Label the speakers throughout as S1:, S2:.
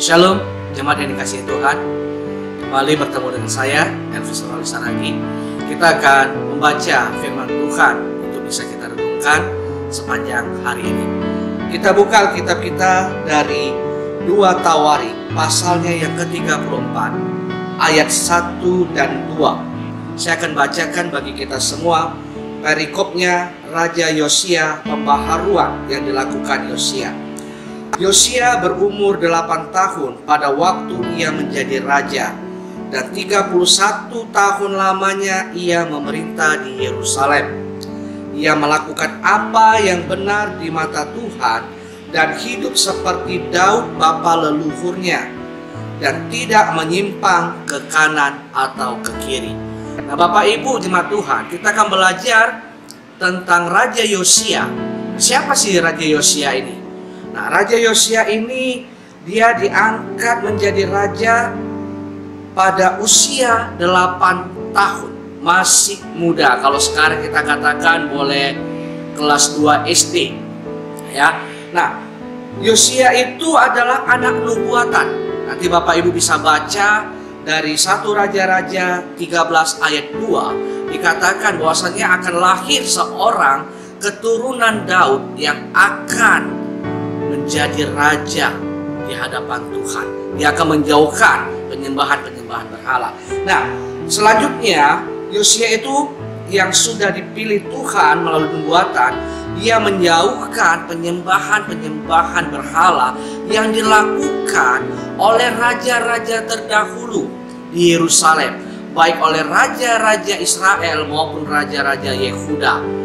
S1: Shalom, jemaat yang dikasihi Tuhan. Kembali bertemu dengan saya, Elvis Saragi. Kita akan membaca firman Tuhan untuk bisa kita renungkan sepanjang hari ini. Kita buka Alkitab kita dari 2 Tawarik, pasalnya yang ke-34, ayat 1 dan 2. Saya akan bacakan bagi kita semua perikopnya Raja Yosia, pembaharuan yang dilakukan Yosia. Yosia berumur 8 tahun pada waktu ia menjadi raja, dan 31 tahun lamanya ia memerintah di Yerusalem. Ia melakukan apa yang benar di mata Tuhan dan hidup seperti Daud bapa leluhurnya, dan tidak menyimpang ke kanan atau ke kiri. Nah, Bapak Ibu jemaat Tuhan, kita akan belajar tentang Raja Yosia. Siapa sih Raja Yosia ini? Nah, Raja Yosia ini dia diangkat menjadi raja pada usia 8 tahun. Masih muda. Kalau sekarang kita katakan boleh kelas 2 SD. Ya. Nah, Yosia itu adalah anak nubuatan. Nanti Bapak Ibu bisa baca dari 1 Raja-Raja 13 ayat 2, dikatakan bahwasanya akan lahir seorang keturunan Daud yang akan menjadi raja di hadapan Tuhan. Dia akan menjauhkan penyembahan-penyembahan berhala. Nah, selanjutnya Yosia itu yang sudah dipilih Tuhan melalui nubuatan, dia menjauhkan penyembahan-penyembahan berhala yang dilakukan oleh raja-raja terdahulu di Yerusalem, baik oleh raja-raja Israel maupun raja-raja Yehuda.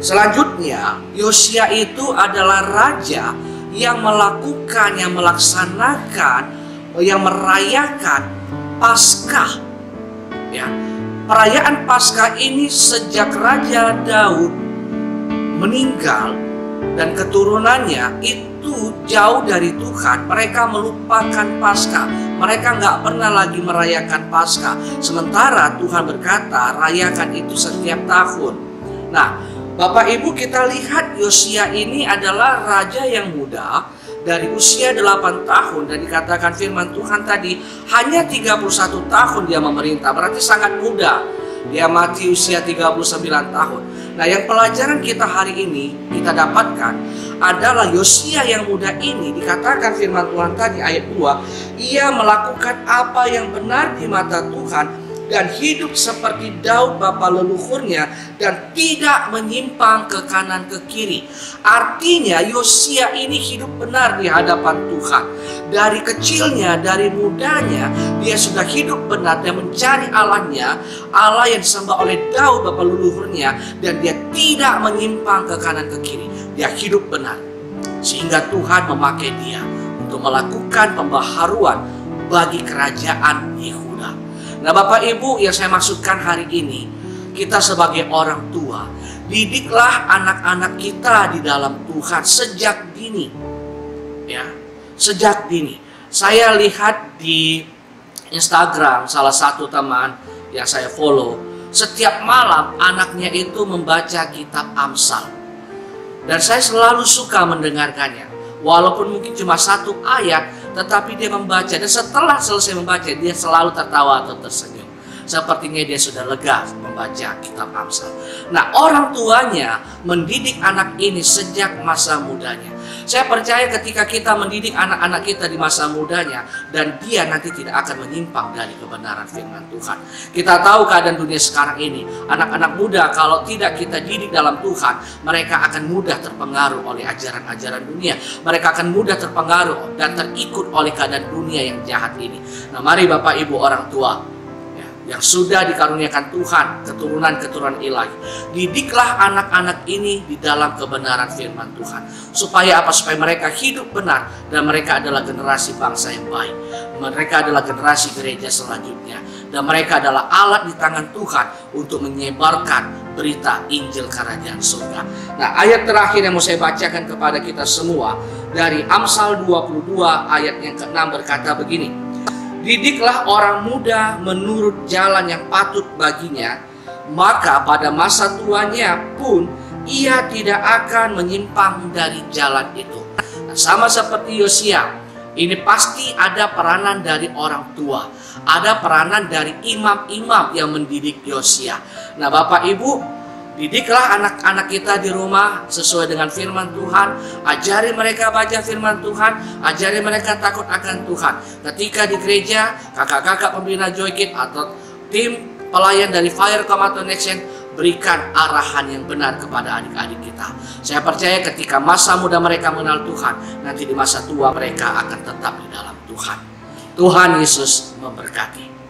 S1: Selanjutnya, Yosia itu adalah raja yang melakukan, yang melaksanakan, yang merayakan Paskah. Ya, perayaan Paskah ini sejak Raja Daud meninggal dan keturunannya itu jauh dari Tuhan. Mereka melupakan Paskah. Mereka nggak pernah lagi merayakan Paskah. Sementara Tuhan berkata, rayakan itu setiap tahun. Nah, Bapak Ibu, kita lihat Yosia ini adalah raja yang muda dari usia 8 tahun, dan dikatakan firman Tuhan tadi hanya 31 tahun dia memerintah, berarti sangat muda. Dia mati usia 39 tahun. Nah, yang pelajaran kita hari ini kita dapatkan adalah Yosia yang muda ini, dikatakan firman Tuhan tadi ayat 2, ia melakukan apa yang benar di mata Tuhan dan hidup seperti Daud bapa leluhurnya, dan tidak menyimpang ke kanan ke kiri. Artinya Yosia ini hidup benar di hadapan Tuhan. Dari kecilnya, dari mudanya, dia sudah hidup benar dan mencari Allahnya, Allah yang disembah oleh Daud bapa leluhurnya, dan dia tidak menyimpang ke kanan ke kiri. Dia hidup benar, sehingga Tuhan memakai dia untuk melakukan pembaharuan bagi kerajaan Yehuda. Nah, Bapak Ibu yang saya maksudkan hari ini, kita sebagai orang tua, didiklah anak-anak kita di dalam Tuhan sejak dini. Ya, sejak dini. Saya lihat di Instagram salah satu teman yang saya follow, setiap malam anaknya itu membaca kitab Amsal. Dan saya selalu suka mendengarkannya. Walaupun mungkin cuma 1 ayat, tetapi dia membaca, dan setelah selesai membaca dia selalu tertawa atau tersenyum. Sepertinya dia sudah lega membaca kitab Amsal. Nah, orang tuanya mendidik anak ini sejak masa mudanya. Saya percaya ketika kita mendidik anak-anak kita di masa mudanya, dan dia nanti tidak akan menyimpang dari kebenaran firman Tuhan. Kita tahu keadaan dunia sekarang ini, anak-anak muda kalau tidak kita didik dalam Tuhan, mereka akan mudah terpengaruh oleh ajaran-ajaran dunia. Mereka akan mudah terpengaruh dan terikut oleh keadaan dunia yang jahat ini. Nah, mari Bapak Ibu orang tua yang sudah dikaruniakan Tuhan keturunan-keturunan ilahi, didiklah anak-anak ini di dalam kebenaran firman Tuhan. Supaya apa? Supaya mereka hidup benar, dan mereka adalah generasi bangsa yang baik. Mereka adalah generasi gereja selanjutnya, dan mereka adalah alat di tangan Tuhan untuk menyebarkan berita Injil Kerajaan Surga. Nah, ayat terakhir yang mau saya bacakan kepada kita semua dari Amsal 22 ayat yang ke-6 berkata begini, didiklah orang muda menurut jalan yang patut baginya, maka pada masa tuanya pun ia tidak akan menyimpang dari jalan itu. Nah, sama seperti Yosia, Ini pasti ada peranan dari orang tua, ada peranan dari imam-imam yang mendidik Yosia. Nah, Bapak Ibu, didiklah anak-anak kita di rumah sesuai dengan firman Tuhan. Ajari mereka baca firman Tuhan, ajari mereka takut akan Tuhan. Ketika di gereja, kakak-kakak pembina Joy Kids atau tim pelayan dari Fire Command Connection berikan arahan yang benar kepada adik-adik kita. Saya percaya ketika masa muda mereka mengenal Tuhan, nanti di masa tua mereka akan tetap di dalam Tuhan. Tuhan Yesus memberkati.